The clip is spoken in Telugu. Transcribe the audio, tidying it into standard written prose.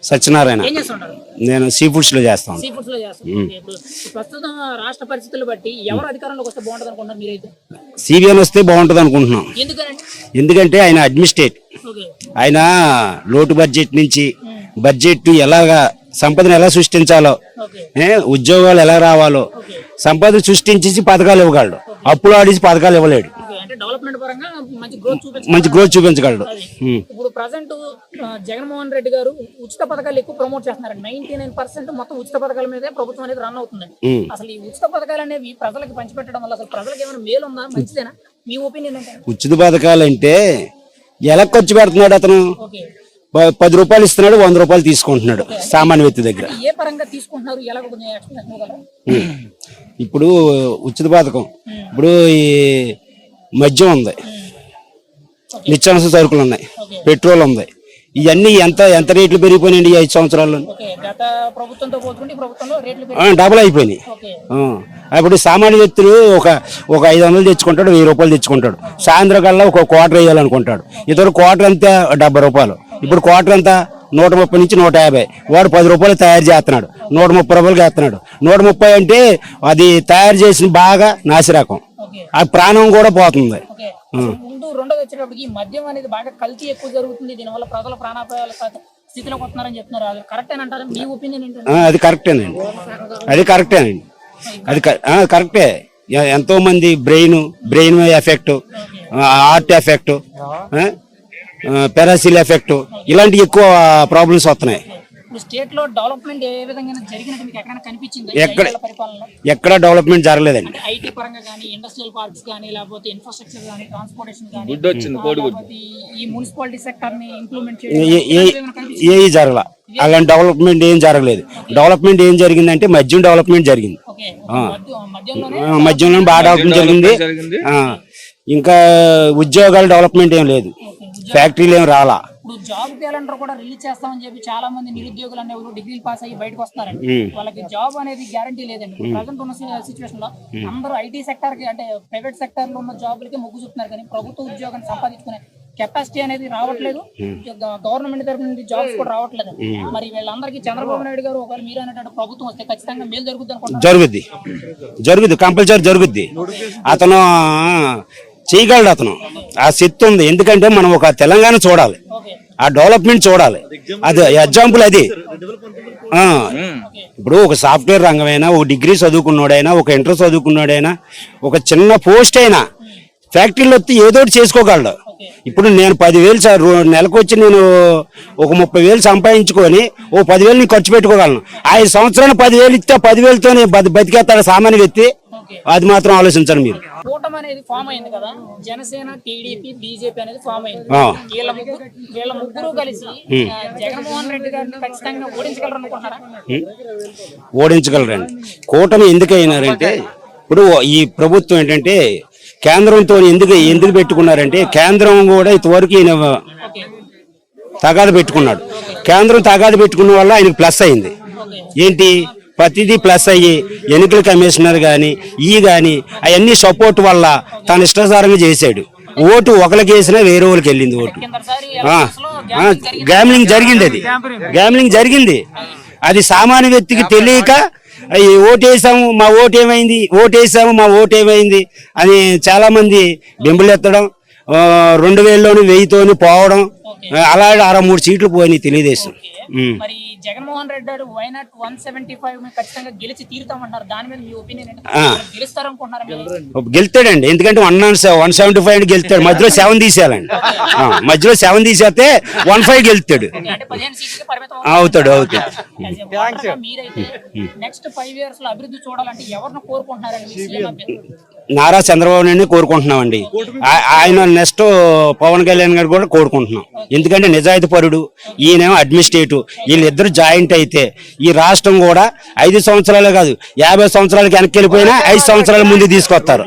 సత్యనారాయణ. నేను సీ ఫుడ్స్ లో చేస్తాను. ప్రస్తుతం రాష్ట్ర పరిస్థితులు బట్టి ఎవరు అధికారంలోకి వస్తే బాగుంటుంది అనుకుంటున్నారు మీరైతే? సిబిఎన్ వస్తే బాగుంటుంది అనుకుంటున్నాం. ఎందుకంటే ఆయన అడ్మినిస్ట్రేట్, ఆయన లోటు బడ్జెట్ నుంచి బడ్జెట్ ఎలాగా సంపదను ఎలా సృష్టించాలో, ఉద్యోగాలు ఎలా రావాలో, సంపద సృష్టించేసి పథకాలు ఇవ్వగలడు. అప్పులు ఆడిసి పథకాలు ఇవ్వలేడు, మంచి గ్రోత్ చూపించగలడు. ఇప్పుడు ప్రజెంట్ జగన్మోహన్ రెడ్డి గారు ఉచిత పథకాలు ఎక్కువ ప్రమోట్ చేస్తున్నారు. 99% మొత్తం ఉచిత పథకాల మీదే ప్రభుత్వం అనేది రన్ అవుతుందండి. అసలు ఈ ఉచిత పథకాలు అనేవి ప్రజలకు పంచిపెట్టడం వల్ల అసలు ప్రజలకు ఏమైనా మేలు ఉందా, మంచిదేనా? మీ ఒపీనియన్ అంటే? ఉచిత పథకాలు అంటే ఎలా ఖర్చు పెడుతున్నాడు అతను? 10 రూపాయలు ఇస్తున్నాడు, 100 రూపాయలు తీసుకుంటున్నాడు సామాన్య వ్యక్తి దగ్గర. ఏ పరంగా తీసుకుంటున్నారు? ఇప్పుడు ఉచిత పథకం, ఇప్పుడు ఈ మద్యం ఉంది, నిత్యావసర సరుకులు ఉన్నాయి, పెట్రోల్ ఉంది, ఇవన్నీ ఎంత రేట్లు పెరిగిపోయినాయండి ఈ 5 సంవత్సరాల్లో? డబుల్ అయిపోయినాయి. ఇప్పుడు సామాన్య వ్యక్తులు ఒక 500 తెచ్చుకుంటాడు, 1000 రూపాయలు తెచ్చుకుంటాడు. సాయంత్రం కల్లా ఒక క్వార్టర్ వేయాలనుకుంటాడు. ఇతడు క్వార్టర్ అంతా 70 రూపాయలు. ఇప్పుడు క్వార్టర్ అంతా 130 నుంచి 150. వాడు 10 రూపాయలు తయారు చేస్తున్నాడు, 130 రూపాయలకి వేస్తున్నాడు. 130 అంటే అది తయారు చేసిన బాగా నాసిరకం, ఆ ప్రాణం కూడా పోతుంది. రెండోది వచ్చేటప్పటికి ఈ మద్యం అనేది బాగా కల్తీ ఎక్కువ జరుగుతుంది, దీనివల్ల ప్రజల ప్రాణాపాయాల స్థితిలోకి వస్తున్నారని చెప్తున్నారు. అది కరెక్ట్ అంటారా? మీ ఒపీనియన్ ఏంటంటే? అది కరెక్టేనండి, అది కరెక్టే. ఎంతో మంది బ్రెయిన్ ఎఫెక్ట్, హార్ట్ ఎఫెక్ట్, పెరాసిల్ ఎఫెక్ట్, ఇలాంటి ఎక్కువ ప్రాబ్లమ్స్ వస్తున్నాయి. స్టేట్ లో డెవలప్మెంట్ ఏ విధంగా జరిగినట్టు మీకు ఎక్కడైనా కనిపించింది? ఎక్కడ డెవలప్మెంట్ జరగలేదండి. ఐటీ పరంగా కానీ, ఇండస్ట్రియల్ పార్క్స్ కానీ, లేకపోతే ఇన్ఫ్రాస్ట్రక్చర్ కానీ, ట్రాన్స్పోర్టేషన్ కానీ, ఈ మున్సిపాలిటీ సెక్టర్ ని ఇంప్లిమెంట్ చేయడం ఏ జరగల. అలాంటి డెవలప్మెంట్ ఏం జరగలేదు. డెవలప్మెంట్ ఏం జరిగిందంటే మద్యం డెవలప్మెంట్ జరిగింది. మద్యంలో బాగా డెవలప్మెంట్ జరిగింది. ఇంకా ఉద్యోగాల డెవలప్మెంట్ ఏం లేదు, ఫ్యాక్టరీలు ఏం రాలా. ఇప్పుడు జాబ్ క్యాలెండర్ కూడా రిలీజ్ చేస్తామని చెప్పి చాలా మంది నిరుద్యోగులు అనేవాళ్ళు డిగ్రీలు పాస్ అయ్యి బయటకు వస్తున్నారండి. వాళ్ళకి జాబ్ అనేది గ్యారంటీ లేదండి. ప్రజెంట్ ఉన్న సిచ్యువేషన్ లో అందరూ ఐటీ సెక్టర్ కి, అంటే ప్రైవేట్ సెక్టర్ లో ఉన్న జాబులకి మొగ్గు చూపుతున్నారు, కానీ ప్రభుత్వ ఉద్యోగాన్ని సంపాదించుకునే కెపాసిటీ అనేది రావట్లేదు. గవర్నమెంట్ తరఫు నుండి జాబ్స్ కూడా రావట్లేదు. మరి వీళ్ళందరికీ చంద్రబాబు నాయుడు గారు ఒకవేళ మీరు అనేటువంటి ప్రభుత్వం వస్తే ఖచ్చితంగా మేలు జరుగుతుంది అనుకుంటున్నారు? జరుగుద్ది, కంపల్సరీ జరుగుద్ది. అతను చేయగలడు, అతను ఆ శక్తి ఉంది. ఎందుకంటే మనం ఒక తెలంగాణ చూడాలి, ఆ డెవలప్మెంట్ చూడాలి. అది ఎగ్జాంపుల్ అది. ఇప్పుడు ఒక సాఫ్ట్వేర్ రంగమైనా, ఒక డిగ్రీ చదువుకున్నాడైనా, ఒక ఇంటర్ చదువుకున్నాడైనా, ఒక చిన్న పోస్ట్ అయినా ఫ్యాక్టరీలో వస్తే ఏదో ఒకటి చేసుకోగలడు. ఇప్పుడు నేను 10,000 నెలకు వచ్చి నేను ఒక 30,000 సంపాదించుకొని ఓ 10,000 నేను ఖర్చు పెట్టుకోగలను. 5 సంవత్సరాలు 10,000 ఇస్తే 10,000తోనే బతికేస్తాడు సామాన్య వ్యక్తి. అది మాత్రం ఆలోచించండి మీరు. కూటమి అనేది ఫామ్ అయింది కదా, జనసేన, టీడీపీ, బీజేపీ అనేది ఫామ్ అయింది. వీళ్ళ ముగ్గురు కలిసి జగన్మోహన్ రెడ్డి గారిని ఖచ్చితంగా ఓడించగలరు అనుకుంటున్నారా? ఓడించగలరండి. కూటమి ఎందుకు అయినారంటే, ఇప్పుడు ఈ ప్రభుత్వం ఏంటంటే కేంద్రంతో ఎందుకు పెట్టుకున్నారంటే, కేంద్రం కూడా ఇంతవరకు తగాద పెట్టుకున్నాడు. కేంద్రం తగాద పెట్టుకున్న వల్ల ఆయనకు ప్లస్ అయింది. ఏంటి? ప్రతిదీ ప్లస్ అయ్యి ఎన్నికల కమిషనర్ కానీ అవన్నీ సపోర్ట్ వల్ల తన ఇష్టాసారంగా చేశాడు. ఓటు ఒకరికి వేసినా వేరే వాళ్ళకి వెళ్ళింది ఓటు. గ్యామ్లింగ్ జరిగింది. అది సామాన్య వ్యక్తికి తెలియక ఓటేసాము మా ఓటేమైంది అని చాలా మంది బెంబులెత్తడం, 2000లోని 1000తోని పోవడం, అలా 63 సీట్లు పోయినాయి తెలుగుదేశం. మరి జగన్మోహన్ రెడ్డి గారు వైనాట్ 175 ఖచ్చితంగా గెలిచి తీరుతామంటారు. దాని మీద మీ ఒపీనియన్ ఏంటి? గెలుస్తారనుకుంటున్నారా? గెలుతాడండి. ఎందుకంటే 175 గెలుతాడు. మధ్యలో 7 తీసేయాలండి. మధ్యలో 7 తీసేస్తే 15 గెలుతాడు. అవుతాడు. మీరైతే నెక్స్ట్ 5 years లో అభివృద్ధి చూడాలంటే ఎవరిని కోరుకుంటున్నారండి? నారా చంద్రబాబు నాయుడిని కోరుకుంటున్నామండి. ఆయన నెక్స్ట్ పవన్ కళ్యాణ్ గారు కూడా కోరుకుంటున్నాం. ఎందుకంటే నిజాయితీ పరుడు, ఈయనేమో అడ్మినిస్ట్రేటివ్. వీళ్ళిద్దరు జాయింట్ అయితే ఈ రాష్ట్రం కూడా 5 సంవత్సరాలే కాదు 50 సంవత్సరాలకి వెనక్కి వెళ్ళిపోయినా 5 సంవత్సరాల ముందు తీసుకొస్తారు.